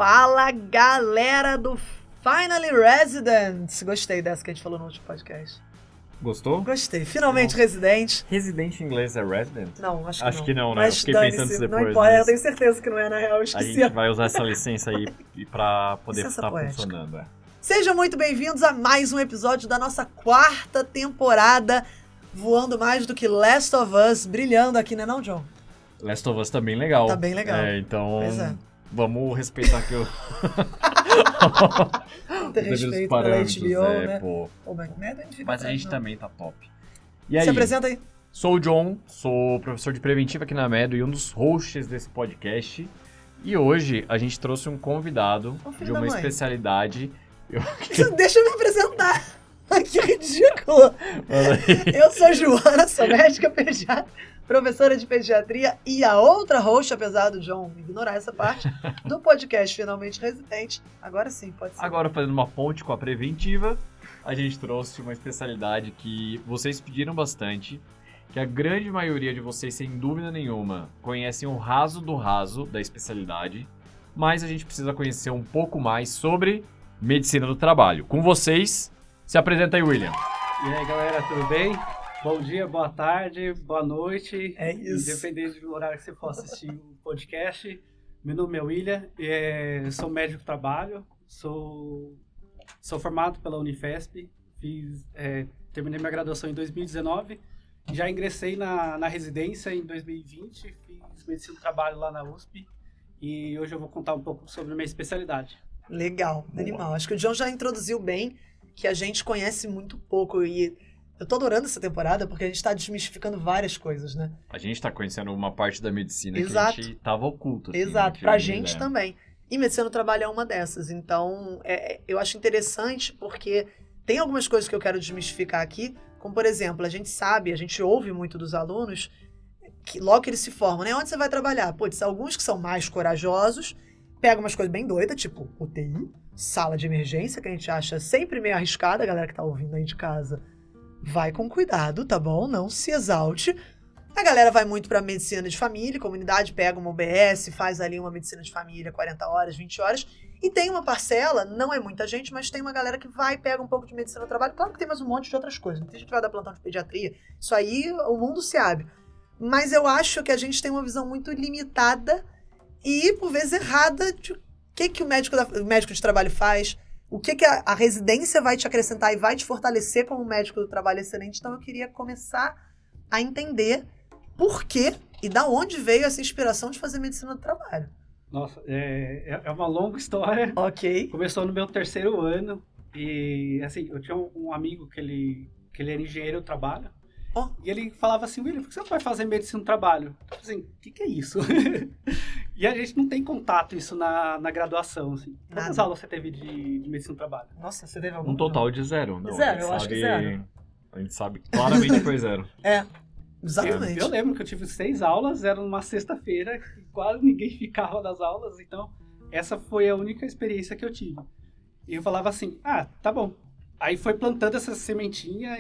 Fala, galera do Finally Resident! Gostei dessa que a gente falou no último podcast. Gostou? Gostei. Finalmente residente. Residente em inglês é resident? Não, acho que não. Acho que não, né? Mas eu fiquei pensando isso depois. Não importa, mas eu tenho certeza que não é, na real, eu a esqueci. gente vai usar essa licença aí pra poder Licença estar poética. funcionando. É. Sejam muito bem-vindos a mais um episódio da nossa 4ª temporada, voando mais do que Last of Us, brilhando aqui, né não, John? Last of Us tá bem legal. Tá bem legal. Então, Pois é. vamos respeitar aqui o... Não ter os respeito pela parâmetros, HBO, né? Pô. O McMahon fica Mas a atrás, gente não. também tá top. E aí? Se apresenta aí. Sou o John, sou professor de preventiva aqui na Medo e um dos hosts desse podcast. E hoje a gente trouxe um convidado Ô, filho de da uma mãe. especialidade. Deixa eu me apresentar. Ai, que ridículo. Eu sou Joana, sou médica pediatra, professora de pediatria e a outra host, apesar do John ignorar essa parte, do podcast Finalmente Residente. Agora sim, pode ser. Agora, fazendo uma ponte com a preventiva, a gente trouxe uma especialidade que vocês pediram bastante, que a grande maioria de vocês, sem dúvida nenhuma, conhecem o raso do raso da especialidade, mas a gente precisa conhecer um pouco mais sobre medicina do trabalho. Com vocês, se apresenta aí, William. E aí, galera, tudo bem? Bom dia, boa tarde, boa noite. É isso. Independente do horário que você for assistir o podcast. Meu nome é William, sou médico do trabalho, sou formado pela Unifesp, terminei minha graduação em 2019, já ingressei na residência em 2020, fiz medicina do trabalho lá na USP e hoje eu vou contar um pouco sobre a minha especialidade. Legal, animal. Acho que o John já introduziu bem que a gente conhece muito pouco e eu tô adorando essa temporada porque a gente tá desmistificando várias coisas, né? A gente tá conhecendo uma parte da medicina Exato. que a gente tava oculto. Assim, Exato, que pra eu gente lembro. também. E medicina do trabalho é uma dessas. Então, eu acho interessante porque tem algumas coisas que eu quero desmistificar aqui, como, por exemplo, a gente ouve muito dos alunos, que logo que eles se formam, né? Onde você vai trabalhar? Putz, alguns que são mais corajosos, pegam umas coisas bem doidas, tipo UTI, sala de emergência, que a gente acha sempre meio arriscada, a galera que tá ouvindo aí de casa. Vai com cuidado, tá bom? Não se exalte. A galera vai muito pra medicina de família, comunidade, pega uma UBS, faz ali uma medicina de família, 40 horas, 20 horas. E tem uma parcela, não é muita gente, mas tem uma galera que vai e pega um pouco de medicina do trabalho. Claro que tem mais um monte de outras coisas. Muita gente vai dar plantão de pediatria. Isso aí, o mundo se abre. Mas eu acho que a gente tem uma visão muito limitada e, por vezes, errada de o que o médico de trabalho faz, o que a residência vai te acrescentar e vai te fortalecer como médico do trabalho excelente. Então, eu queria começar a entender por quê e da onde veio essa inspiração de fazer medicina do trabalho. Nossa, é uma longa história. Ok. Começou no meu 3º ano e, assim, eu tinha um amigo que ele era engenheiro do trabalho. Oh. E ele falava assim, William, por que você não vai fazer medicina do trabalho? Eu falei assim, o que é isso? E a gente não tem contato isso na graduação, assim. Quantas Nada. aulas você teve de medicina do trabalho? Nossa, você teve algum? Um total de 0. Não, Zero, a gente eu acho que sabe- zero. A gente sabe que claramente foi 0. Exatamente. Eu lembro que eu tive 6 aulas, era numa sexta-feira, que quase ninguém ficava nas aulas, então essa foi a única experiência que eu tive. E eu falava assim, tá bom. Aí foi plantando essa sementinha,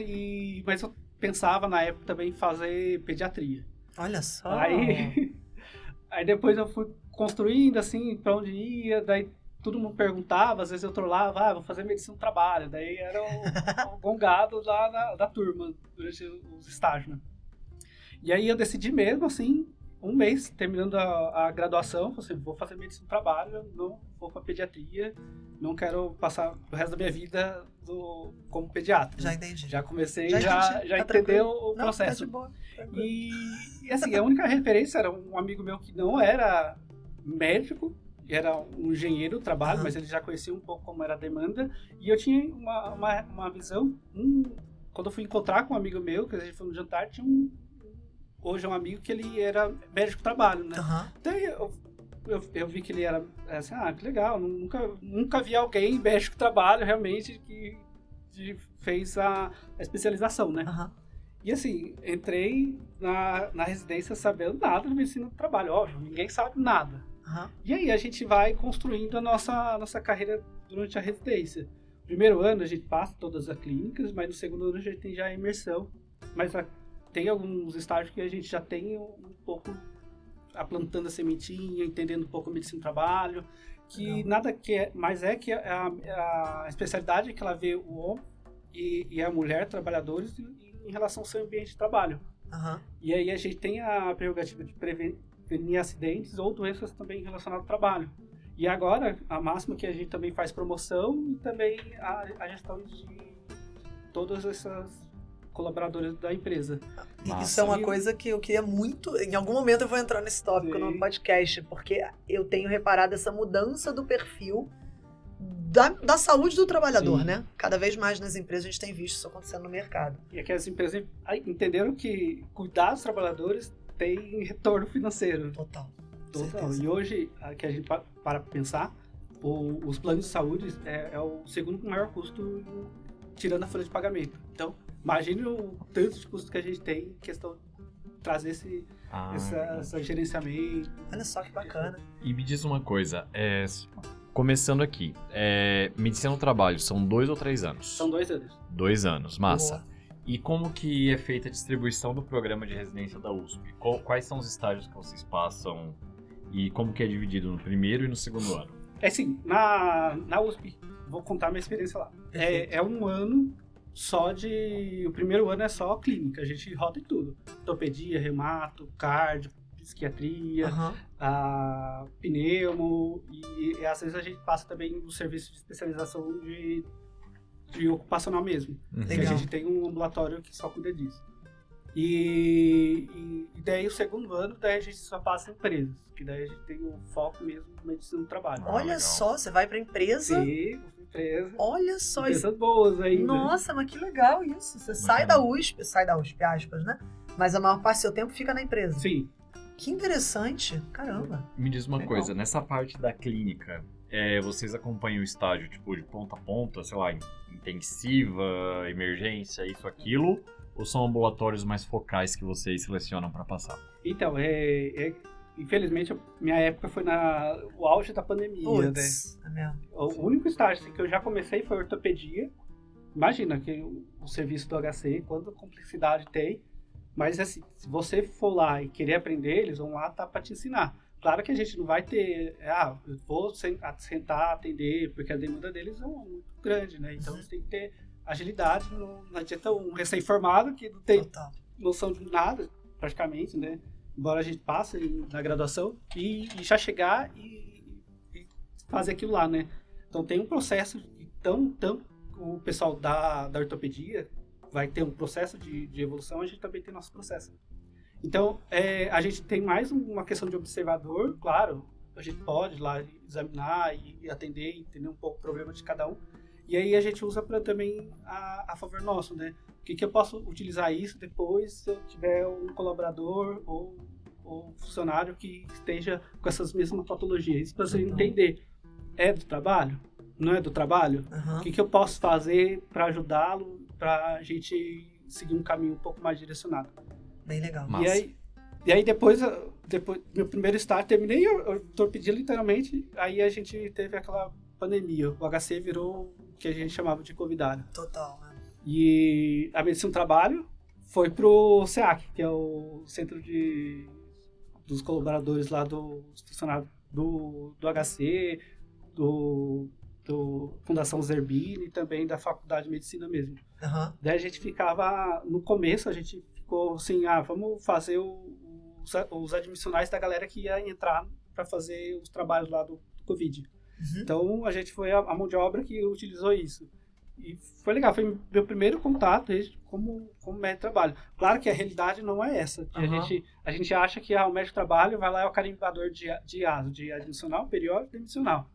mas eu pensava na época também em fazer pediatria. Olha só. Aí depois eu fui construindo, assim, pra onde ia, daí todo mundo perguntava, às vezes eu trollava, vou fazer medicina do trabalho, daí era o gongado da turma, durante os estágios, né? E aí eu decidi mesmo, assim, um mês, terminando a graduação, falei assim, vou fazer medicina do trabalho, não vou pra pediatria, não quero passar o resto da minha vida como pediatra. Já entendi. Já comecei, Já já entendi, tá entendeu tranquilo. o Não, processo. tá de boa, tranquilo. E assim, a única referência era um amigo meu que não era médico, era um engenheiro do trabalho, Aham. mas ele já conhecia um pouco como era a demanda, e eu tinha uma visão, quando eu fui encontrar com um amigo meu, que a gente foi no jantar, tinha hoje é um amigo que ele era médico do trabalho, né? Aham. Então eu vi que ele era assim, que legal, nunca vi alguém médico do trabalho realmente que fez a especialização, né? Aham. E assim, entrei na residência sabendo nada de medicina do trabalho, óbvio, ninguém sabe nada. Aham. E aí a gente vai construindo a nossa carreira durante a residência. Primeiro ano a gente passa todas as clínicas, mas no segundo ano a gente tem já a imersão. Mas tem alguns estágios que a gente já tem um pouco plantando a sementinha, entendendo um pouco a medicina do trabalho. que nada que é, mas é que a especialidade é que ela vê o homem e a mulher trabalhadores em relação ao seu ambiente de trabalho. E aí a gente tem a prerrogativa de prevenir acidentes ou doenças também relacionadas ao trabalho. E agora, a máxima que a gente também faz promoção e também a gestão de todas essas colaboradores da empresa. Isso é uma coisa que eu queria muito... Em algum momento eu vou entrar nesse tópico no podcast, porque eu tenho reparado essa mudança do perfil da saúde do trabalhador, né? Cada vez mais nas empresas a gente tem visto isso acontecendo no mercado. E é que as empresas entenderam que cuidar dos trabalhadores tem retorno financeiro. Total. E hoje, que a gente para pensar, os planos de saúde é o segundo maior custo, tirando a folha de pagamento. Então, imagine o tanto de custo que a gente tem em questão de trazer esse gerenciamento. Olha só que bacana. E me diz uma coisa, começando aqui, medicina do trabalho, são 2 ou 3 anos? São 2 anos. 2 anos, massa. Boa. E como que é feita a distribuição do programa de residência da USP? Quais são os estágios que vocês passam e como que é dividido no primeiro e no segundo ano? É assim, na USP, vou contar minha experiência lá. É um ano só o primeiro ano é só clínica, a gente roda em tudo. Ortopedia, reumato, cardio, psiquiatria, pneumo e às vezes a gente passa também no serviço de especialização de ocupacional mesmo. Que a gente tem um ambulatório que só cuida disso. E daí o segundo ano, daí a gente só passa em empresas, que daí a gente tem o foco mesmo na medicina do trabalho. Olha legal. Só, você vai pra empresa. Sim, empresa. Olha só isso. Empresas boas ainda. Nossa, mas que legal isso. Você sai da USP, aspas, né? Mas a maior parte do seu tempo fica na empresa. Sim. Que interessante. Caramba. Me diz uma Legal. coisa, nessa parte da clínica, vocês acompanham o estágio tipo de ponta a ponta, sei lá, intensiva, emergência, isso, aquilo? Ou são ambulatórios mais focais que vocês selecionam para passar? Então, infelizmente, minha época foi o auge da pandemia, Puts, né? é mesmo. O único estágio assim, que eu já comecei foi ortopedia. Imagina que o serviço do HC, quanta complexidade tem. Mas assim, se você for lá e querer aprender, eles vão lá para te ensinar. Claro que a gente não vai ter, eu vou sentar, atender, porque a demanda deles é muito grande, né? Então você tem que ter agilidade, não adianta um recém-formado que não tem noção de nada, praticamente, né? Embora a gente passe na graduação e já chegar e fazer aquilo lá, né? Então tem um processo, então o pessoal da ortopedia vai ter um processo de evolução, a gente também tem nosso processo. Então, a gente tem mais uma questão de observador, claro, a gente pode ir lá examinar e atender, entender um pouco o problema de cada um. E aí a gente usa para também a favor nosso, né? O que eu posso utilizar isso depois se eu tiver um colaborador ou funcionário que esteja com essas mesmas patologias? Para você entender, é do trabalho? Não é do trabalho? O que eu posso fazer para ajudá-lo, para a gente seguir um caminho um pouco mais direcionado? Bem legal. E aí depois meu primeiro estágio, terminei a ortopedia literalmente, aí a gente teve aquela pandemia, o HC virou o que a gente chamava de covidário. Total, né? E a medicina do trabalho foi pro SEAC, que é o centro dos colaboradores lá dos funcionários do HC, do Fundação Zerbini e também da Faculdade de Medicina mesmo. Daí a gente ficava, no começo a gente ficou assim, vamos fazer os admissionais da galera que ia entrar para fazer os trabalhos lá do Covid. Então a gente foi a mão de obra que utilizou isso. E foi legal, foi meu primeiro contato como médico de trabalho. Claro que a realidade não é essa. A gente acha que o médico de trabalho vai lá, é o carimbador de ASO, de admissional, periódico e demissional.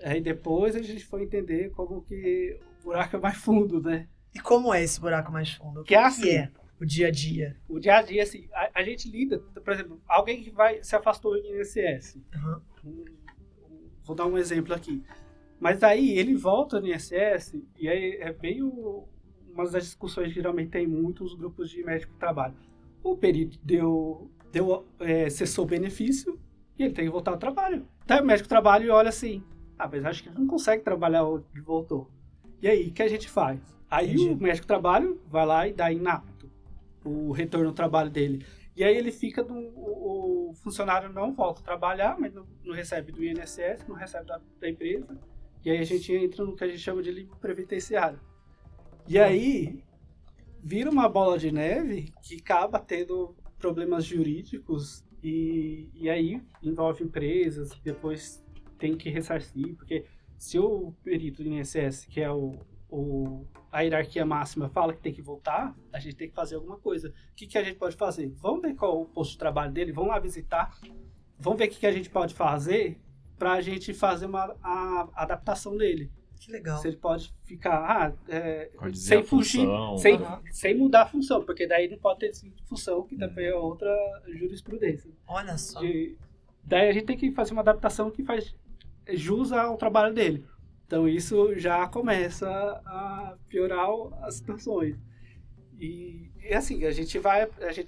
Aí depois a gente foi entender como que o buraco é mais fundo, né? E como é esse buraco mais fundo? O que assim, é o dia a dia? O dia a dia, assim, a gente lida, por exemplo, alguém que se afastou do INSS. Vou dar um exemplo aqui. Mas aí ele volta no INSS e aí é bem uma das discussões que geralmente tem muitos grupos de médico de trabalho. O perito cessou o benefício e ele tem que voltar ao trabalho. Então o médico de trabalho olha assim, mas acho que ele não consegue trabalhar onde voltou. E aí, o que a gente faz? Aí o médico de trabalho vai lá e dá inapto o retorno ao trabalho dele. E aí ele fica o funcionário não volta a trabalhar, mas não recebe do INSS, não recebe da empresa. E aí a gente entra no que a gente chama de limbo previdenciário. E aí vira uma bola de neve que acaba tendo problemas jurídicos e aí envolve empresas, depois tem que ressarcir, porque se o perito do INSS, que é a hierarquia máxima, fala que tem que voltar, a gente tem que fazer alguma coisa. O que a gente pode fazer? Vamos ver qual é o posto de trabalho dele, vamos lá visitar, vamos ver o que a gente pode fazer para a gente fazer a adaptação dele. Que legal. Se ele pode ficar sem fugir, sem mudar a função, porque daí não pode ter função, que também é outra jurisprudência. Olha só. Daí a gente tem que fazer uma adaptação que faz jus ao trabalho dele. Então isso já começa a piorar as situações. E assim, a gente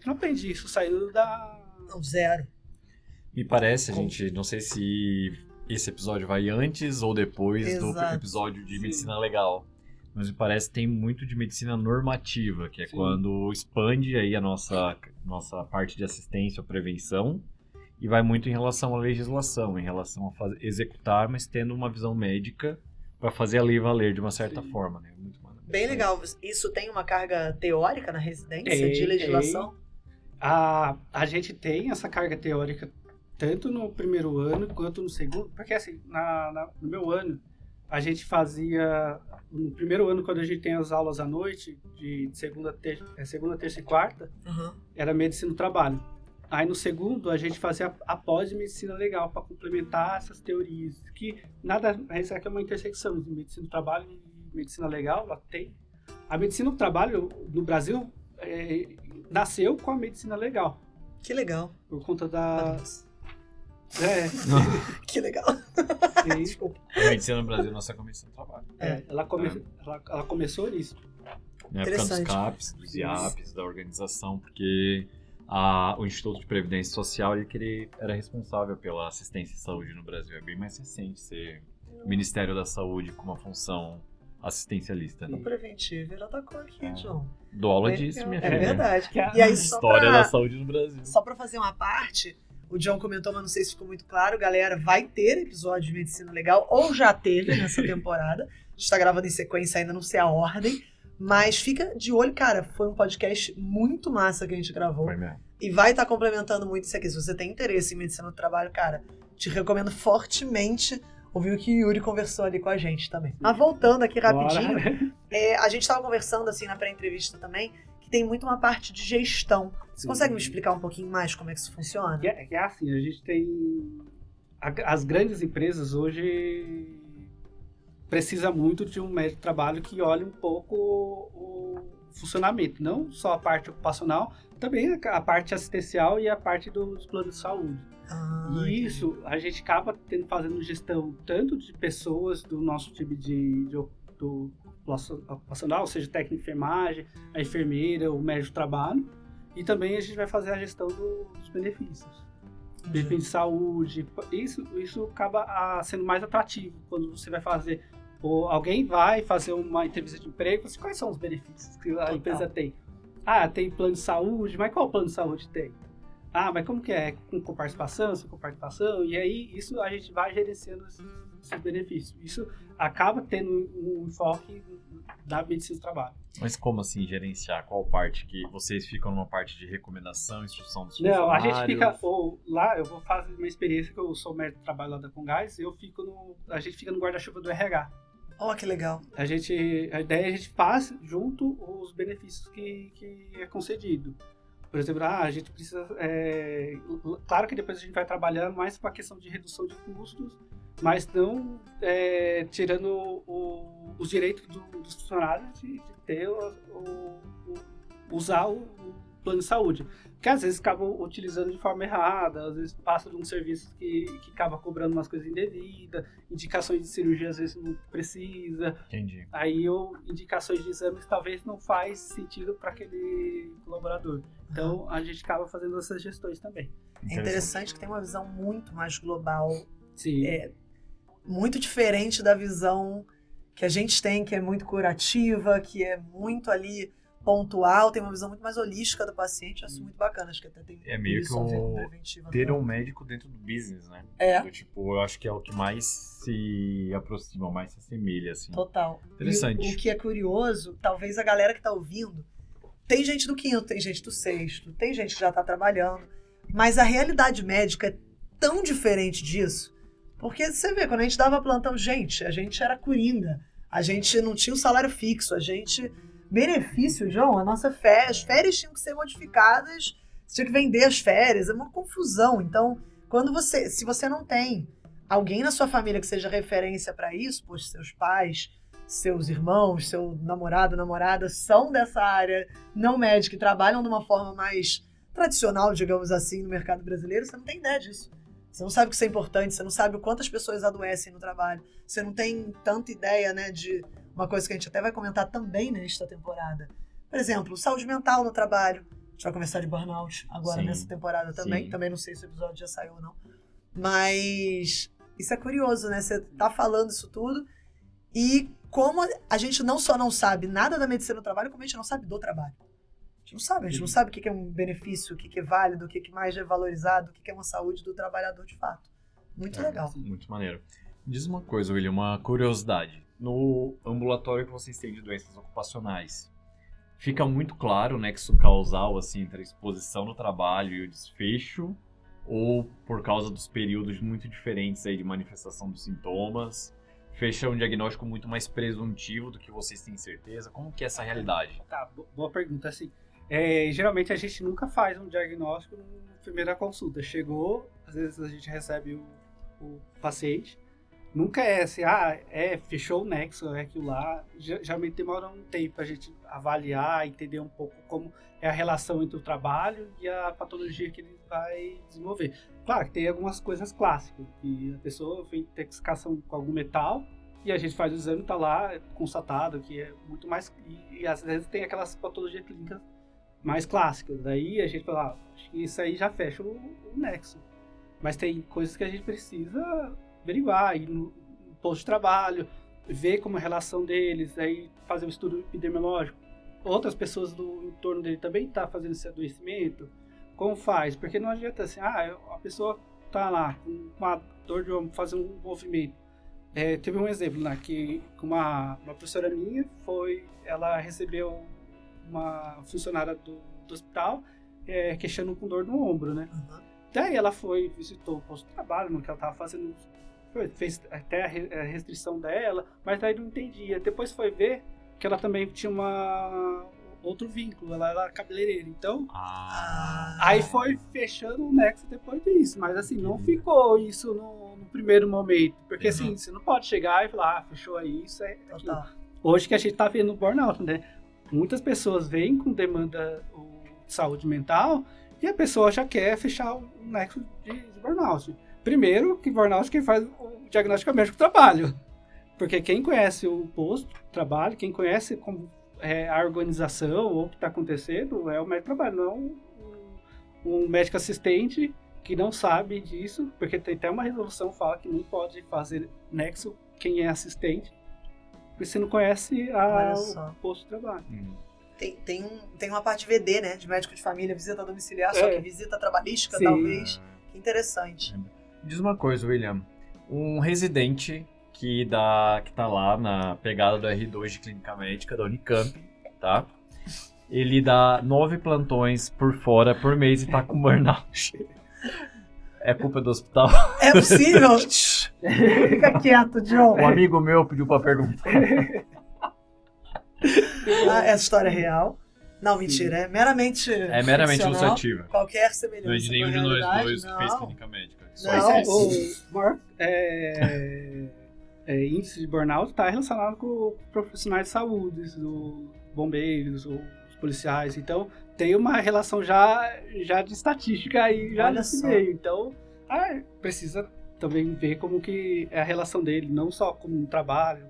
não aprende isso saindo Não, zero. Me parece, não sei se esse episódio vai antes ou depois do episódio de medicina legal. Mas me parece que tem muito de medicina normativa, que é quando expande aí a nossa parte de assistência ou prevenção e vai muito em relação à legislação, em relação a executar, mas tendo uma visão médica para fazer a lei valer de uma certa forma, né? Muito bem legal. Isso tem uma carga teórica na residência de legislação? A gente tem essa carga teórica tanto no primeiro ano quanto no segundo, porque assim, no meu ano, a gente fazia, no primeiro ano, quando a gente tem as aulas à noite, de segunda, terça e quarta, era medicina do trabalho. Aí no segundo, a gente fazia a pós-medicina legal, para complementar essas teorias, que nada, isso aqui é uma intersecção de medicina do trabalho e medicina legal, ela tem. A medicina do trabalho, no Brasil, nasceu com a medicina legal. Que legal. Por conta da... Que legal. Desculpa. A medicina no Brasil nasceu com a medicina do trabalho. Ela começou nisso. Na época dos CAPs, dos IAPs, da organização, porque o Instituto de Previdência Social ele era responsável pela assistência e saúde no Brasil. É bem mais recente ser o Ministério da Saúde com uma função assistencialista. O preventivo, ele atacou aqui, John. Dou aula disso, minha filha. É verdade. E aí, História da saúde no Brasil. Só pra fazer uma parte, o John comentou, mas não sei se ficou muito claro, galera, vai ter episódio de medicina legal, ou já teve nessa temporada. A gente tá gravando em sequência, ainda não sei a ordem, mas fica de olho, cara, foi um podcast muito massa que a gente gravou. Foi mesmo. E vai estar complementando muito isso aqui. Se você tem interesse em medicina do trabalho, cara, te recomendo fortemente ouvir o que o Yuri conversou ali com a gente também. Mas voltando aqui rapidinho, a gente estava conversando assim na pré-entrevista também, que tem muito uma parte de gestão. Você consegue me explicar um pouquinho mais como é que isso funciona? É assim, a gente tem... As grandes empresas hoje precisa muito de um médico de trabalho que olhe um pouco o funcionamento, não só a parte ocupacional, também a parte assistencial e a parte dos planos de saúde. E isso a gente acaba fazendo gestão tanto de pessoas do nosso time do ocupacional, ou seja, técnico de enfermagem, a enfermeira, o médico de trabalho, e também a gente vai fazer a gestão dos benefícios. Benefício de saúde, isso acaba sendo mais atrativo quando você vai fazer, ou alguém vai fazer uma entrevista de emprego, quais são os benefícios que a empresa tem? Tem plano de saúde, mas qual plano de saúde tem? Mas como que é? Com participação, sem participação? E aí, isso a gente vai gerenciando esses benefícios. Isso acaba tendo um enfoque da medicina do trabalho. Mas como assim gerenciar? Qual parte? Que vocês ficam numa parte de recomendação, instrução dos funcionários? Não, a gente fica... lá, eu vou fazer uma experiência que eu sou médico de trabalho lá da Congás, a gente fica no guarda-chuva do RH. Que legal. A ideia é a gente faz junto os benefícios que é concedido. Por exemplo, a gente precisa... claro que depois a gente vai trabalhando mais para a questão de redução de custos, mas não tirando os direitos dos funcionários de ter usar o plano de saúde. Porque às vezes acabam utilizando de forma errada, às vezes passa de um serviço que acaba cobrando umas coisas indevidas, indicações de cirurgia às vezes não precisa. Entendi. Aí indicações de exames talvez não faz sentido para aquele colaborador. Então a gente acaba fazendo essas gestões também. É interessante que tem uma visão muito mais global. Sim. Muito diferente da visão que a gente tem, que é muito curativa, que é muito ali pontual, tem uma visão muito mais holística do paciente, eu acho muito bacana, acho que até tem É meio isso que a ver com o preventiva. ter um médico dentro do business, né? Tipo, eu acho que é o que mais se aproxima, mais se assemelha, assim. Total. Interessante. E o que é curioso, talvez a galera que tá ouvindo, tem gente do 5º, tem gente do 6º, tem gente que já tá trabalhando, mas a realidade médica é tão diferente disso, porque você vê, quando a gente dava plantão, gente, a gente era coringa, a gente não tinha um salário fixo, a gente... Benefício, João, a nossa as férias tinham que ser modificadas, você tinha que vender as férias, é uma confusão. Então, se você não tem alguém na sua família que seja referência para isso, pois seus pais, seus irmãos, seu namorado, namorada são dessa área não médica e trabalham de uma forma mais tradicional, digamos assim, no mercado brasileiro, você não tem ideia disso. Você não sabe que isso é importante, você não sabe o quantas pessoas adoecem no trabalho, você não tem tanta ideia, né, de uma coisa que a gente até vai comentar também nesta temporada. Por exemplo, saúde mental no trabalho. A gente vai conversar de burnout agora nessa temporada também. Sim. Também não sei se o episódio já saiu ou não. Mas isso é curioso, né? Você tá falando isso tudo e como a gente não só não sabe nada da medicina do trabalho, como a gente não sabe do trabalho. A gente não sabe o que é um benefício, o que é válido, o que mais é valorizado, o que é uma saúde do trabalhador de fato. Muito legal. Muito maneiro. Diz uma coisa, William, uma curiosidade. No ambulatório que vocês têm de doenças ocupacionais, fica muito claro o nexo causal assim, entre a exposição no trabalho e o desfecho? Ou por causa dos períodos muito diferentes aí de manifestação dos sintomas, fecha um diagnóstico muito mais presuntivo do que vocês têm certeza? Como que é essa realidade? Tá, boa pergunta. Assim, geralmente a gente nunca faz um diagnóstico na primeira consulta. Chegou, às vezes a gente recebe o paciente, nunca é assim, fechou o nexo, é aquilo lá. Geralmente demora um tempo a gente avaliar, entender um pouco como é a relação entre o trabalho e a patologia que ele vai desenvolver. Claro que tem algumas coisas clássicas, que a pessoa vem intoxicação com algum metal e a gente faz o exame e tá lá constatado que é muito mais... E às vezes tem aquelas patologias clínicas mais clássicas. Daí a gente fala, acho que isso aí já fecha o nexo. Mas tem coisas que a gente precisa averiguar, ir no posto de trabalho, ver como é a relação deles, aí fazer um estudo epidemiológico. Outras pessoas do entorno dele também estão fazendo esse adoecimento. Como faz? Porque não adianta assim, a pessoa está lá com uma dor de ombro, fazer um movimento. Teve um exemplo lá, que uma professora minha ela recebeu uma funcionária do hospital queixando com dor no ombro, né? Uhum. Daí ela visitou o posto de trabalho, no que ela estava fazendo, fez até a restrição dela, mas daí não entendia. Depois foi ver que ela também tinha outro vínculo, ela era cabeleireira, então aí foi fechando o nexo depois disso, mas assim, não ficou isso no primeiro momento, porque assim, você não pode chegar e falar, fechou aí, isso é aquilo. Hoje que a gente tá vendo o burnout, né? Muitas pessoas vêm com demanda de saúde mental e a pessoa já quer fechar o nexo de burnout. Primeiro, que burnout quem faz o diagnóstico é o médico do trabalho. Porque quem conhece o posto de trabalho, quem conhece como a organização ou o que está acontecendo, é o médico do trabalho, não um médico assistente que não sabe disso, porque tem até uma resolução que fala que não pode fazer nexo quem é assistente, porque você não conhece o posto de trabalho. Tem uma parte VD, né, de médico de família, visita domiciliar, só que visita trabalhística, talvez. Que interessante. Diz uma coisa, William. Um residente que tá lá na pegada do R2 de Clínica Médica da Unicamp, tá? Ele dá 9 plantões por fora por mês e tá com burnout. É culpa do hospital? É possível? Fica quieto, John. Um amigo meu pediu pra perguntar. Essa história é real. Não, mentira, é meramente ilustrativa. Qualquer semelhança. Não é de nenhum de nós dois que fez Clínica Médica. O maior índice de burnout está relacionado com profissionais de saúde, os bombeiros, os policiais. Então, tem uma relação já de estatística aí, já nesse meio. Então, precisa também ver como que é a relação dele, não só como um trabalho,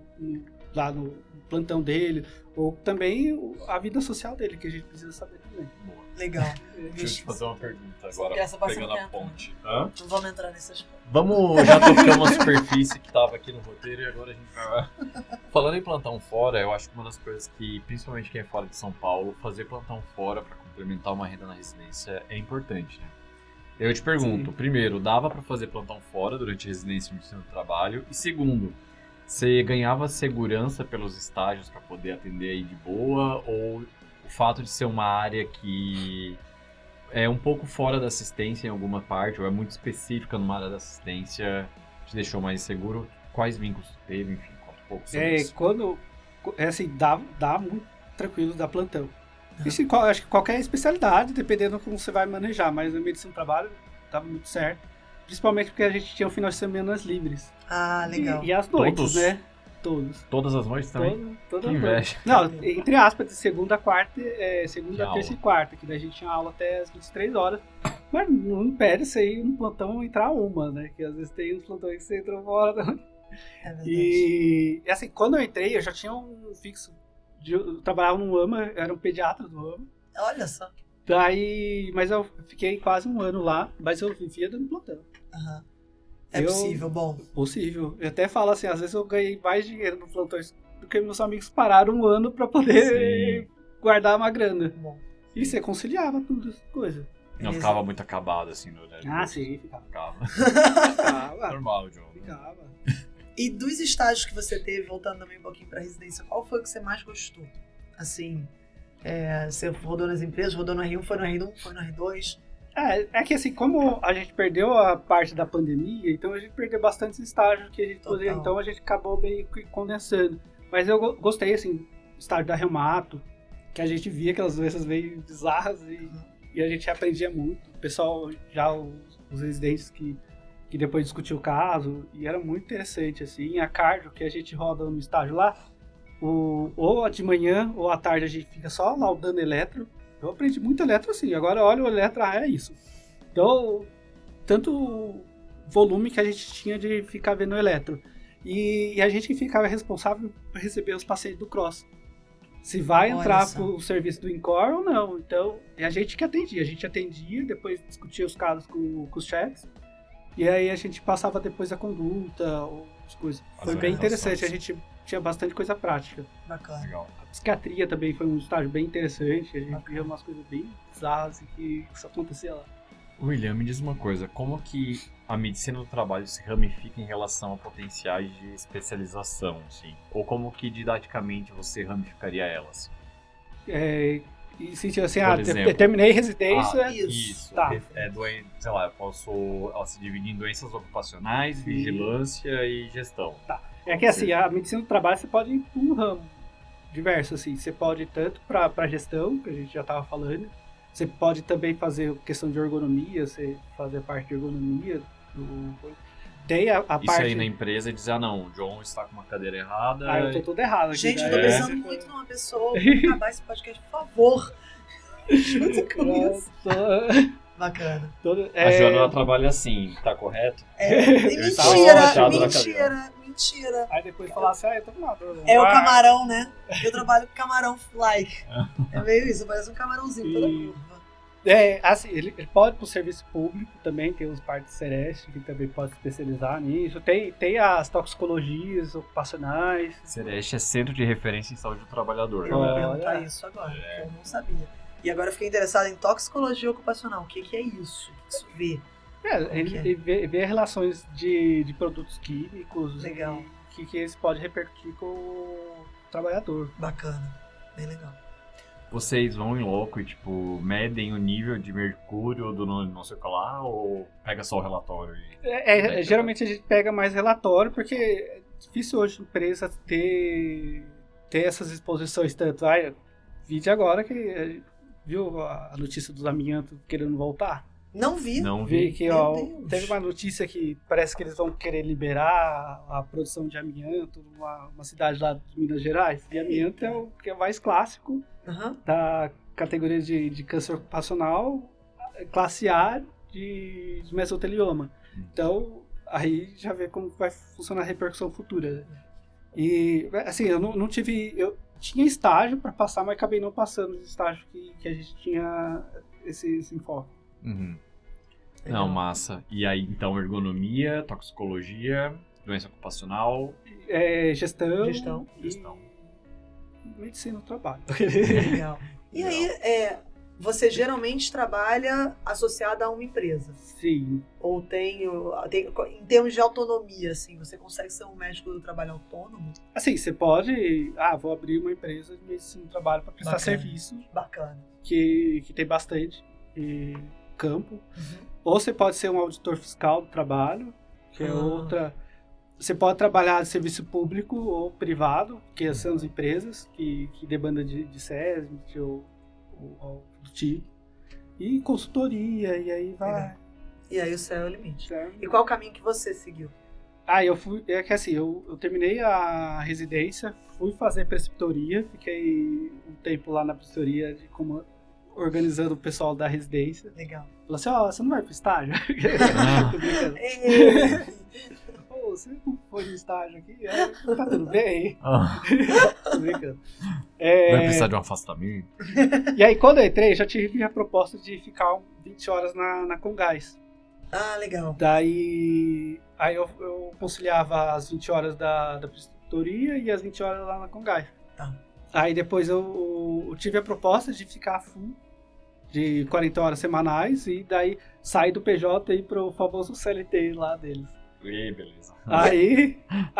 lá no plantão dele, ou também a vida social dele, que a gente precisa saber também. Legal. Deixa eu te fazer uma pergunta agora, Essa parte pegando não a quer ponte. Não vamos entrar nesse aspecto. Vamos, já tocamos uma superfície que tava aqui no roteiro e agora a gente vai... Falando em plantão fora, eu acho que uma das coisas que, principalmente quem é fora de São Paulo, fazer plantão fora para complementar uma renda na residência é importante, né? Eu te pergunto, primeiro, dava para fazer plantão fora durante a residência e medicina do trabalho? E segundo, você ganhava segurança pelos estágios para poder atender aí de boa? Ou o fato de ser uma área que é um pouco fora da assistência em alguma parte, ou é muito específica numa área da assistência, te deixou mais seguro? Quais vínculos tu teve? Enfim, conta um pouco sobre isso. Assim, dá muito tranquilo dar plantão. Isso, acho que qualquer especialidade, dependendo como você vai manejar, mas na medicina do trabalho dava muito certo. Principalmente porque a gente tinha o final de semana livres. Ah, legal. E as noites, Todos? né? Todos. Todas as noites também? Toda Que inveja. Não, entre aspas, de segunda a quarta, segunda, Que terça aula. e quarta, que daí a gente tinha aula até as 23 horas. Mas não impede você ir no plantão entrar uma, né? Que às vezes tem uns plantões que você entra uma hora da noite. É verdade. E assim, quando eu entrei, eu já tinha um fixo. Eu trabalhava no AMA, era um pediatra do AMA. Olha só. Daí, mas eu fiquei quase um ano lá, mas eu vivia dando plantão. Aham. É possível, bom. Possível. Eu até falo assim, às vezes eu ganhei mais dinheiro no plantão do que meus amigos pararam um ano pra poder guardar uma grana. Bom. E você conciliava tudo, essa coisa. Não ficava muito acabado assim no horário. Ah, sim, ficava. Ficava. Normal, João. Ficava. E dos estágios que você teve, voltando também um pouquinho pra residência, qual foi o que você mais gostou? Assim, você rodou nas empresas, rodou no R1, foi no R1, foi no R2? É que assim, como a gente perdeu a parte da pandemia, então a gente perdeu bastante estágios que a gente fazia, então a gente acabou meio que condensando. Mas eu gostei, assim, estágio da reumato, que a gente via aquelas doenças meio bizarras e a gente aprendia muito. O pessoal, já os residentes que depois discutiu o caso, e era muito interessante, assim. A cardio que a gente roda no estágio lá, ou de manhã ou à tarde a gente fica só laudando eletro. Eu aprendi muito eletro assim, agora olha o eletro, é isso. Então, tanto volume que a gente tinha de ficar vendo eletro. E a gente ficava responsável por receber os pacientes do cross. Se vai entrar com o serviço do INCOR ou não. Então, é a gente que atendia. A gente atendia, depois discutia os casos com os chefes. E aí a gente passava depois a conduta, as coisas. Foi bem interessante, a gente tinha bastante coisa prática. Bacana. Legal. A psiquiatria também foi um estágio bem interessante, a gente via umas coisas bem bizarras que isso acontecia lá. William, me diz uma coisa, como que a medicina do trabalho se ramifica em relação a potenciais de especialização, assim? Ou como que didaticamente você ramificaria elas? E sentido assim, Por exemplo, eu terminei residência. Isso. Tá. Sei lá, ela se divide em doenças ocupacionais, vigilância e gestão. Tá. É que assim, a medicina do trabalho você pode ir para um ramo diverso, assim. Você pode ir tanto para gestão, que a gente já estava falando. Você pode também fazer questão de ergonomia, você fazer parte de ergonomia. Tem a parte... Isso aí na empresa e dizer, não, o John está com uma cadeira errada. eu tô tudo errado aqui. Gente, eu tô pensando muito numa pessoa pra acabar esse podcast, por favor. Ajuda com isso. Bacana. A Joana ela trabalha assim, tá correto? Mentira. Aí depois falar assim, eu tô com uma dor. É o camarão, né? Eu trabalho com camarão like. É meio isso, parece um camarãozinho toda curva. Assim, ele pode ir pro serviço público também, tem os partes Sereste, que também pode se especializar nisso. Tem as toxicologias ocupacionais. Sereste é Centro de Referência em Saúde do Trabalhador. Eu vou perguntar isso agora, porque eu não sabia. E agora eu fiquei interessado em toxicologia ocupacional. O que é isso? O que isso vê? Ele vê relações de produtos químicos. Legal. Que eles podem repercutir com o trabalhador. Bacana. Bem legal. Vocês vão em loco e, tipo, medem o nível de mercúrio do não sei o que lá, ou pega só o relatório? Geralmente a gente pega mais relatório, porque é difícil hoje a empresa ter essas exposições tanto. Vídeo agora que viu a notícia dos amiantos querendo voltar? Não vi. Não vi. Que, teve uma notícia que parece que eles vão querer liberar a produção de amianto numa cidade lá de Minas Gerais. E amianto é o que é mais clássico da categoria de câncer ocupacional, classe A de mesotelioma. Então, aí já vê como vai funcionar a repercussão futura. E, assim, eu não tive... Eu tinha estágio para passar, mas acabei não passando de estágio que a gente tinha esse enfoque. Uhum. Legal. Não, massa. E aí, então, ergonomia, toxicologia, doença ocupacional, Gestão. gestão. E medicina do trabalho. Legal. E aí, você geralmente trabalha associado a uma empresa? Sim. Ou tem, em termos de autonomia, assim, você consegue ser um médico do trabalho autônomo? Assim, você pode... vou abrir uma empresa de medicina do trabalho para prestar Bacana. serviço, Bacana. que tem bastante campo. Ou você pode ser um auditor fiscal do trabalho, que é outra... Você pode trabalhar de serviço público ou privado, que são as empresas que demandam de SESMIT ou do tipo. E consultoria, e aí vai. Legal. E aí o céu é o limite. Certo? E qual o caminho que você seguiu? Eu fui... É que assim, eu terminei a residência, fui fazer preceptoria, fiquei um tempo lá na preceptoria organizando o pessoal da residência. Legal. Falei assim, você não vai pro estágio? Tô brincando. Pô, você não foi no estágio aqui? Tá tudo bem? Tô brincando. Vai precisar de um afastamento? E aí, quando eu entrei, já tive a proposta de ficar 20 horas na Congás. Legal. Daí, aí eu conciliava as 20 horas da preceptoria e as 20 horas lá na Congás. Tá. Aí depois eu tive a proposta de ficar full, de 40 horas semanais, e daí sair do PJ e ir pro famoso CLT lá deles. E beleza. Aí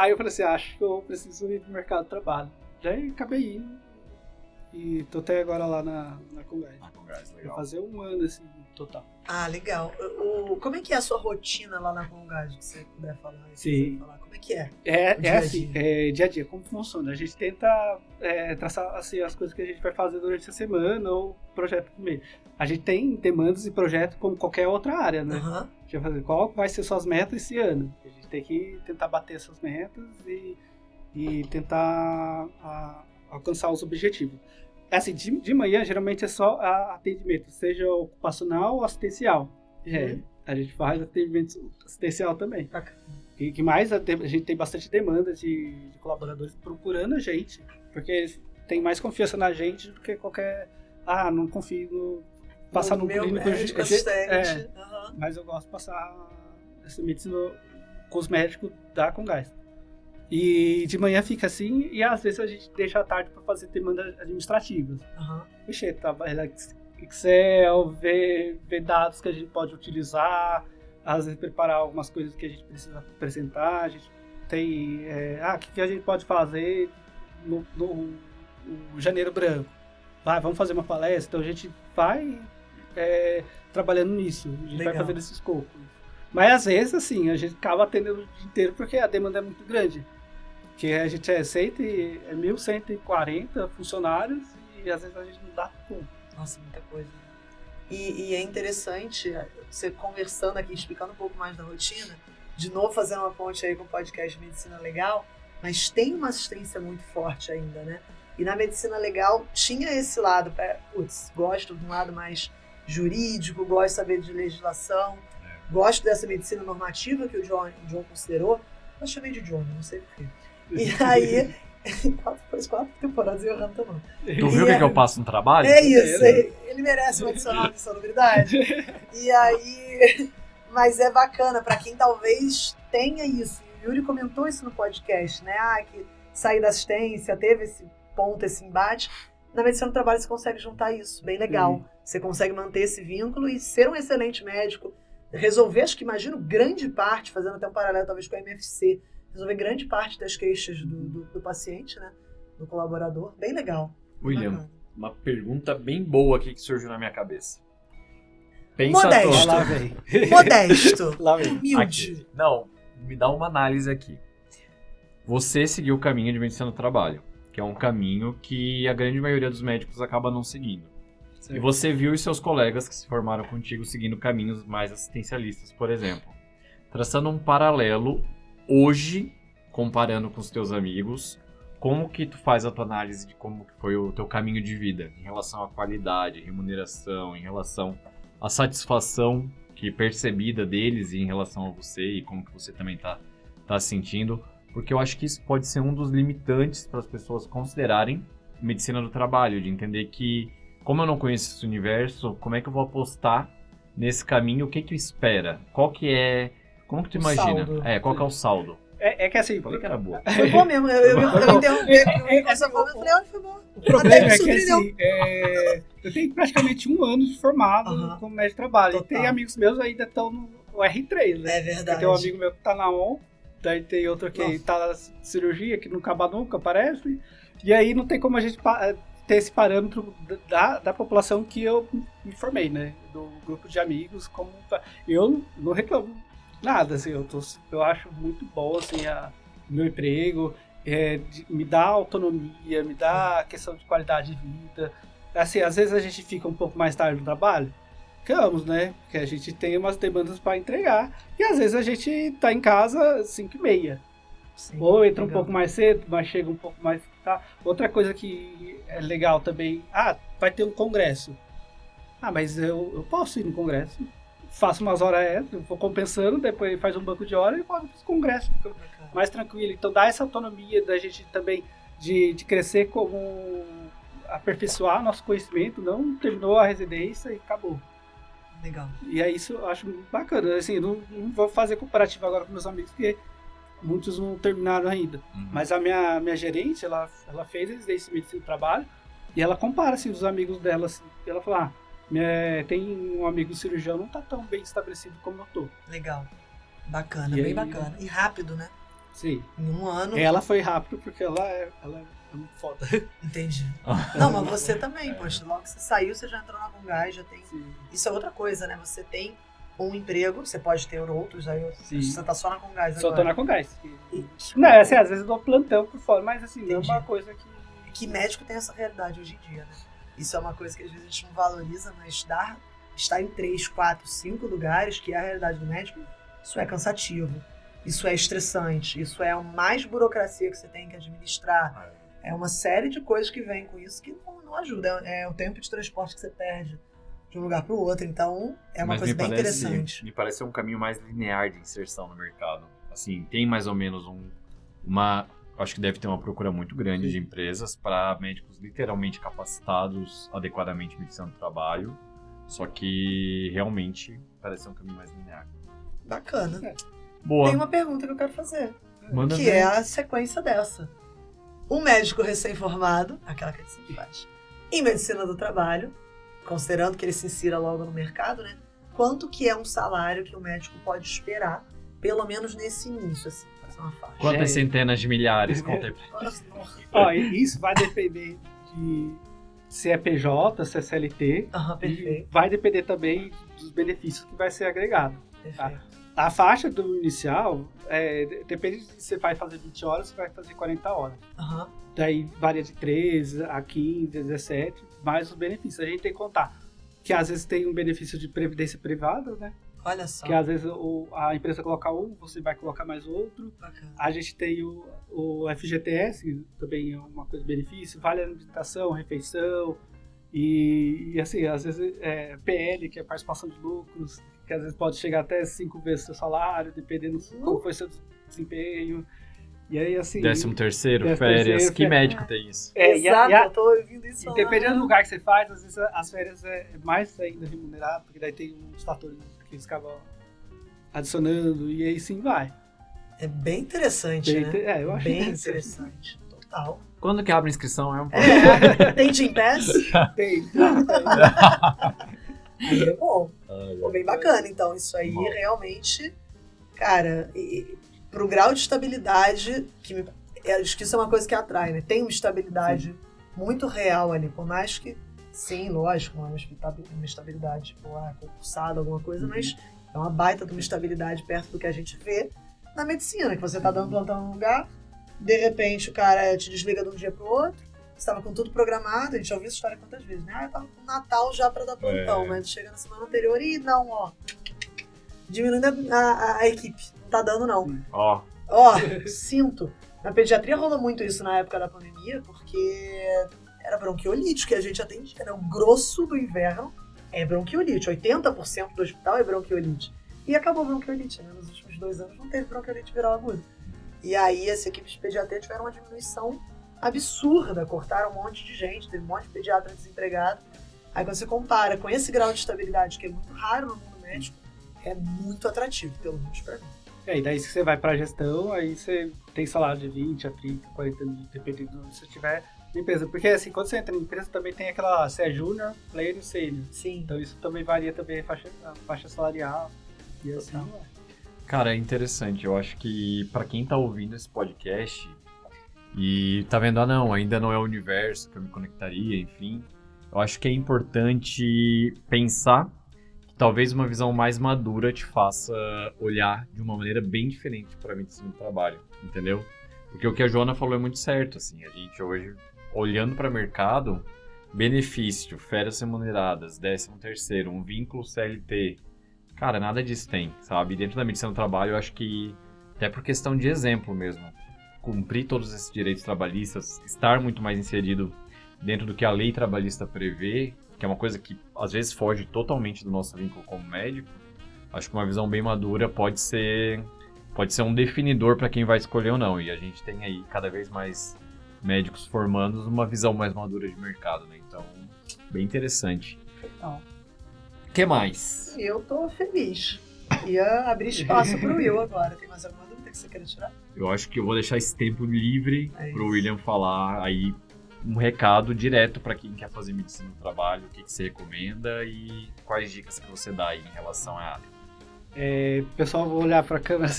eu falei assim, acho que eu preciso ir pro mercado de trabalho. Daí acabei indo e tô até agora lá na Congás. Vai Legal. fazer um ano assim, total. Legal. Como é que é a sua rotina lá na Congás, se você puder falar? Sim. Como é que é? É dia a assim, dia a dia, como funciona? A gente tenta traçar assim, as coisas que a gente vai fazer durante a semana ou projeto do mês. A gente tem demandas e projetos como qualquer outra área, né? Aham. A gente vai fazer qual vai ser suas metas esse ano. A gente tem que tentar bater essas metas e tentar alcançar os objetivos. Assim, de manhã, geralmente é só atendimento, seja ocupacional ou assistencial. A gente faz atendimento assistencial também. Que mais a gente tem bastante demanda de colaboradores procurando a gente, porque eles têm mais confiança na gente do que qualquer... não confio passar no clínico... médico assistente. Mas eu gosto de passar essa medicina com os médicos da Congás. E de manhã fica assim, e às vezes a gente deixa à tarde para fazer demandas administrativas. Mexer, trabalhar Excel, ver dados que a gente pode utilizar, às vezes preparar algumas coisas que a gente precisa apresentar. A gente tem, o que a gente pode fazer no Janeiro Branco? Vamos fazer uma palestra, então a gente vai trabalhando nisso, a gente vai fazendo esse escopo. Mas às vezes, assim, a gente acaba atendendo o dia inteiro porque a demanda é muito grande. Porque a gente é 1.140 funcionários e às vezes a gente não dá conta. Nossa, muita coisa. E é interessante, você conversando aqui, explicando um pouco mais da rotina, de novo fazendo uma ponte aí com o podcast Medicina Legal, mas tem uma assistência muito forte ainda, né? E na Medicina Legal tinha esse lado, gosto de um lado mais jurídico, gosto de saber de legislação, gosto dessa medicina normativa que o John considerou. Eu chamei de John, não sei porquê. E aí, depois 4 temporadas e eu errando também. Tu viu o que eu passo no trabalho? É isso, ele merece um adicional de sonoridade. E aí, mas é bacana para quem talvez tenha isso. E o Yuri comentou isso no podcast, né? Que sair da assistência, teve esse ponto, esse embate. Na medicina do trabalho você consegue juntar isso, bem legal. Você consegue manter esse vínculo e ser um excelente médico, resolver, acho que imagino, grande parte, fazendo até um paralelo talvez com a MFC, resolver grande parte das queixas do paciente, né? Do colaborador. Bem legal. William, bacana. Uma pergunta bem boa aqui que surgiu na minha cabeça. Pensa Modesto. Lá vem. Modesto. Lá vem. Humilde. Aqui. Não, me dá uma análise aqui. Você seguiu o caminho de medicina do trabalho, que é um caminho que a grande maioria dos médicos acaba não seguindo. Certo. E você viu os seus colegas que se formaram contigo seguindo caminhos mais assistencialistas, por exemplo. Traçando um paralelo, hoje, comparando com os teus amigos, como que tu faz a tua análise de como que foi o teu caminho de vida em relação à qualidade, remuneração, em relação à satisfação que percebida deles e em relação a você e como que você também tá sentindo. porque eu acho que isso pode ser um dos limitantes para as pessoas considerarem medicina do trabalho, de entender que, como eu não conheço esse universo, como é que eu vou apostar nesse caminho, o que espera? Qual que é... Como que tu imagina? Saldo. Qual que é o saldo? É que assim, Falei que era boa. Foi bom mesmo. Eu interrompi essa forma e falei, olha, foi bom. o problema é que surpreendeu. assim, eu tenho praticamente 1 ano de formado como médico de trabalho. Total. E tem amigos meus ainda estão no R3, né? É verdade. Tem um amigo meu que tá na ON, daí tem outro que tá na cirurgia, que não acaba nunca, parece. E aí não tem como a gente ter esse parâmetro da população que eu me formei, né? Do grupo de amigos. Eu não reclamo nada, assim, eu acho muito bom, assim, o meu emprego, me dá autonomia, me dá questão de qualidade de vida. Assim, às vezes a gente fica um pouco mais tarde no trabalho, ficamos, né? Porque a gente tem umas demandas para entregar, e às vezes a gente tá em casa 5h30. Sim, Ou entra um legal. pouco mais cedo, mas chega um pouco mais... Tá? Outra coisa que é legal também, vai ter um congresso. Mas eu posso ir no congresso. Faço umas horas vou compensando, depois faz um banco de horas e pode ir para o congresso. Fica mais tranquilo. Então dá essa autonomia da gente também de crescer como aperfeiçoar nosso conhecimento, não terminou a residência e acabou. Legal. E é isso, eu acho muito bacana. Assim, não vou fazer comparativo agora com meus amigos, porque muitos não terminaram ainda. Mas a minha gerente, ela fez residência de medicina do trabalho e ela compara assim, os amigos dela. Assim, e ela fala, tem um amigo cirurgião, não tá tão bem estabelecido como eu tô. Legal. Bacana, E bem aí, bacana. E rápido, né? Sim. Em 1 ano. Ela foi rápido porque ela é muito foda. Entendi. Não, mas você também, poxa. Logo que você saiu, você já entrou na Gongás, já tem... Sim. Isso é outra coisa, né? Você tem um emprego, você pode ter outros, aí Sim. você tá só na Gongás Só agora. tô na Congás. E- Não, assim, às vezes eu dou plantão por fora, mas assim, não é Entendi. uma coisa que... Que médico tem essa realidade hoje em dia, né? Isso é uma coisa que às vezes a gente não valoriza, mas estar em 3, 4, 5 lugares, que é a realidade do médico, isso é cansativo, isso é estressante, isso é mais burocracia que você tem que administrar. É uma série de coisas que vem com isso que não ajuda. É o tempo de transporte que você perde de um lugar para o outro. Então, é uma Mas coisa bem interessante. Me parece um caminho mais linear de inserção no mercado. Assim, tem mais ou menos acho que deve ter uma procura muito grande de empresas para médicos literalmente capacitados adequadamente em medicina do trabalho. Só que realmente parece um caminho mais linear. Bacana. Boa. Tem uma pergunta que eu quero fazer, Manda que ver. é a sequência dessa. Um médico recém-formado, aquela que a gente sempre faz, em medicina do trabalho, considerando que ele se insira logo no mercado, né? Quanto que é um salário que o médico pode esperar, pelo menos nesse início, assim, fazer uma faixa? Quantas centenas de milhares? Ó, e isso vai depender de se é PJ, se é CLT. Aham, E perfeito, vai depender também dos benefícios que vai ser agregado. perfeito. A faixa do inicial, depende se você vai fazer 20 horas ou se vai fazer 40 horas. Aham, Daí varia de 13 a 15, 17, mais os benefícios. A gente tem que contar que às vezes tem um benefício de previdência privada, né? olha só. Que às vezes a empresa coloca você vai colocar mais outro. Bacana. A gente tem o FGTS, que também é uma coisa de benefício, vale alimentação, refeição, e assim, às vezes PL, que é participação de lucros, que às vezes pode chegar até 5 vezes o seu salário, dependendo como foi seu desempenho. E aí, assim... 13º, férias. terceiro, Que médico tem isso? Exato, eu tô ouvindo isso. E dependendo do lugar que você faz, às vezes as férias é mais ainda remunerado, porque daí tem uns fatores que eles acabam adicionando, e aí sim vai. É bem interessante, né? Eu acho Bem interessante. Total. Quando que abre a inscrição? É um Tem Team Pass? Tem. Aí é bom. Ficou bem bacana, então. Isso aí Bom. realmente, cara, pro grau de estabilidade, acho que isso é uma coisa que atrai, né? Tem uma estabilidade muito real ali, por mais que, sim, lógico, não é uma estabilidade, tipo, concursada, alguma coisa, mas é uma baita de uma estabilidade perto do que a gente vê na medicina, que você tá dando plantão num lugar, de repente o cara te desliga de um dia pro outro, você estava com tudo programado, a gente já ouviu essa história quantas vezes, né? Eu tava com Natal já pra dar plantão, mas chega na semana anterior e não, ó, diminuindo a equipe, não tá dando não. Ó, Sinto. Na pediatria rolou muito isso na época da pandemia, porque era bronquiolite que a gente atendia, né? O grosso do inverno é bronquiolite, 80% do hospital é bronquiolite. E acabou a bronquiolite, né? Nos últimos 2 anos não teve bronquiolite viral aguda. E aí as equipes de pediatria tiveram uma diminuição absurda, cortaram um monte de gente, teve um monte de pediatra desempregado. Aí quando você compara com esse grau de estabilidade, que é muito raro no mundo médico, é muito atrativo, pelo menos pra mim. E daí se você vai pra gestão, aí você tem salário de 20 a 30, 40 mil, dependendo de onde você estiver na empresa. Porque assim, quando você entra na empresa também tem aquela, você é júnior, player e sênior. Sim. Então isso também varia também a faixa salarial e assim. Cara, é interessante. Eu acho que pra quem tá ouvindo esse podcast e tá vendo, não, ainda não é o universo que eu me conectaria, enfim. Eu acho que é importante pensar que talvez uma visão mais madura te faça olhar de uma maneira bem diferente para a medicina do trabalho, entendeu? Porque o que a Joana falou é muito certo, assim, a gente hoje, olhando para o mercado, benefício, férias remuneradas, 13º, um vínculo CLT, cara, nada disso tem, sabe? Dentro da medicina do trabalho, eu acho que, até por questão de exemplo mesmo, cumprir todos esses direitos trabalhistas, estar muito mais inserido dentro do que a lei trabalhista prevê, que é uma coisa que às vezes foge totalmente do nosso vínculo como médico, acho que uma visão bem madura pode ser um definidor para quem vai escolher ou não. E a gente tem aí cada vez mais médicos formando uma visão mais madura de mercado, né? Então, bem interessante. Legal. O que mais? Eu tô feliz. Ia abrir espaço pro Will agora. Tem mais alguma dúvida que você queira tirar? Eu acho que eu vou deixar esse tempo livre pro isso. William falar aí um recado direto para quem quer fazer medicina do trabalho, o que você recomenda e quais dicas que você dá aí em relação à área. Pessoal, vou olhar para a câmera.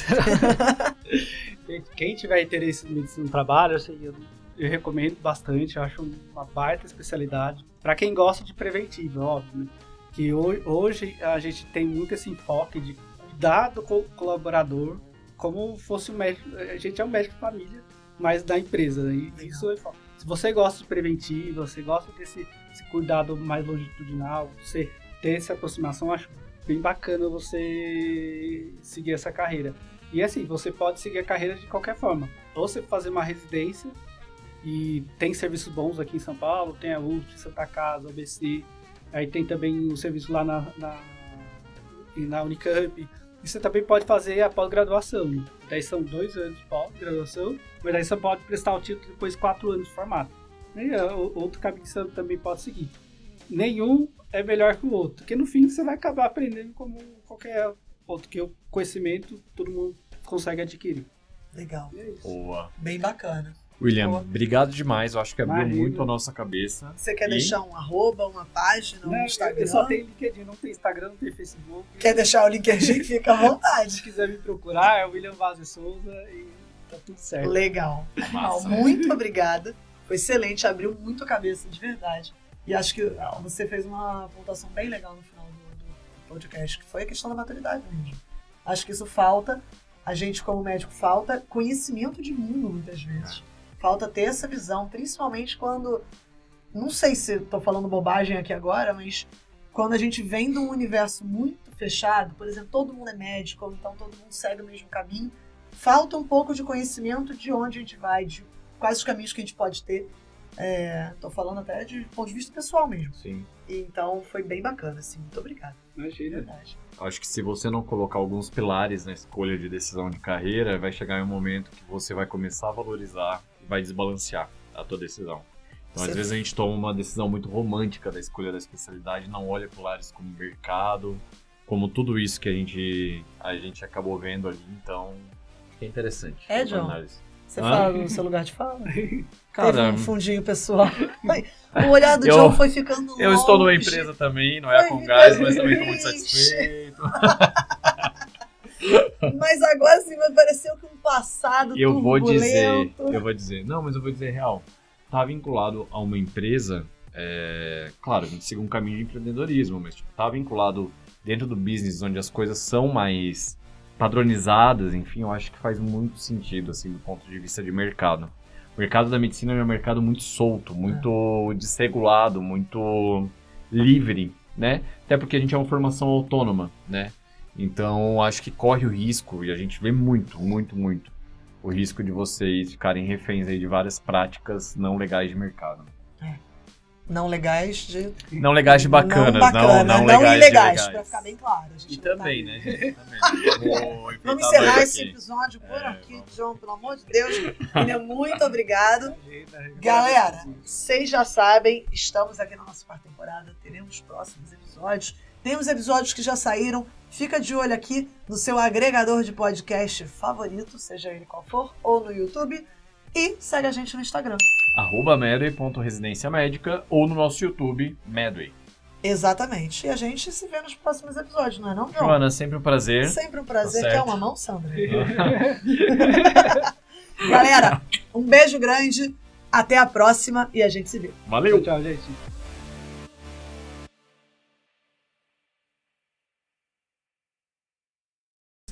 Quem tiver interesse em medicina do trabalho, assim, eu recomendo bastante, eu acho uma baita especialidade. Para quem gosta de preventiva, óbvio, né? Que hoje a gente tem muito esse enfoque de cuidar do colaborador como fosse um médico. A gente é um médico de família, mas da empresa, né? E isso é foco. Se você gosta de preventiva, você gosta desse cuidado mais longitudinal, você ter essa aproximação, acho bem bacana você seguir essa carreira. E assim, você pode seguir a carreira de qualquer forma. Ou você fazer uma residência, e tem serviços bons aqui em São Paulo, tem a USP, Santa Casa, ABC, aí tem também o serviço lá na Unicamp. E você também pode fazer a pós-graduação. Daí são 2 anos de pós-graduação, mas daí você pode prestar o título depois de 4 anos de formato. E outro caminho que você também pode seguir. Nenhum é melhor que o outro, porque no fim você vai acabar aprendendo como qualquer outro, que o conhecimento todo mundo consegue adquirir. Legal. E é isso. Boa. Bem bacana. William, Boa. obrigado demais, eu acho que abriu Imagina. muito a nossa cabeça. Você quer deixar um arroba, uma página, um Não, Instagram? eu só tenho LinkedIn, não tenho Instagram, não tenho Facebook. Quer deixar o LinkedIn? Fica à Se vontade. quiser me procurar, é o William Vaz de Souza e tá tudo certo. Legal. Massa. Muito obrigada. Foi excelente, abriu muito a cabeça, de verdade. E acho que você fez uma pontuação bem legal no final do podcast, que foi a questão da maturidade mesmo. Acho que isso falta, a gente como médico falta conhecimento de mundo muitas vezes. Falta ter essa visão, principalmente quando, não sei se estou falando bobagem aqui agora, mas quando a gente vem de um universo muito fechado, por exemplo, todo mundo é médico, ou então todo mundo segue o mesmo caminho, falta um pouco de conhecimento de onde a gente vai, de quais os caminhos que a gente pode ter. Tô falando até de ponto de vista pessoal mesmo. Sim. Então foi bem bacana, assim. Muito obrigada. Imagina. Verdade. Acho que se você não colocar alguns pilares na escolha de decisão de carreira, vai chegar em um momento que você vai começar a valorizar e vai desbalancear a tua decisão. Então, às vezes a gente toma uma decisão muito romântica da escolha da especialidade, não olha pilares como mercado, como tudo isso que a gente acabou vendo ali. Então, é interessante. John? Análise. Você fala no seu lugar de fala? Cara, Teve um fundinho pessoal. O olhar do John foi ficando longe. eu estou numa empresa também, não é a Congás, mas também estou muito satisfeito. Mas agora sim vai parecer que um passado Eu vou turbulento. dizer, não, mas eu vou dizer real. Tá vinculado a uma empresa, claro, a gente siga um caminho de empreendedorismo, mas tipo, tá vinculado dentro do business, onde as coisas são mais padronizadas, enfim, eu acho que faz muito sentido, assim, do ponto de vista de mercado. O mercado da medicina é um mercado muito solto, muito desregulado, muito livre, né? Até porque a gente é uma formação autônoma, né? Então, acho que corre o risco, e a gente vê muito, o risco de vocês ficarem reféns aí de várias práticas não legais de mercado. Não legais de... Não legais de bacanas, não, bacana, não não legais ilegais, de pra legais. ficar bem claro. A gente E não tá- também, né, gente? Também. Vamos encerrar esse aqui. episódio por aqui, vamos. John, pelo amor de Deus. William, muito obrigado. Imagina, Galera, vocês já sabem, estamos aqui na nossa quarta temporada, teremos próximos episódios. Temos episódios que já saíram. Fica de olho aqui no seu agregador de podcast favorito, seja ele qual for, ou no YouTube. E segue a gente no Instagram. @medway.residência-médica ou no nosso YouTube, Medway. Exatamente. E a gente se vê nos próximos episódios, não é não, John? Joana, sempre um prazer. Sempre um prazer. Tá Quer certo. uma mão, Sandra? Galera, um beijo grande. Até a próxima e a gente se vê. Valeu! Tchau, gente.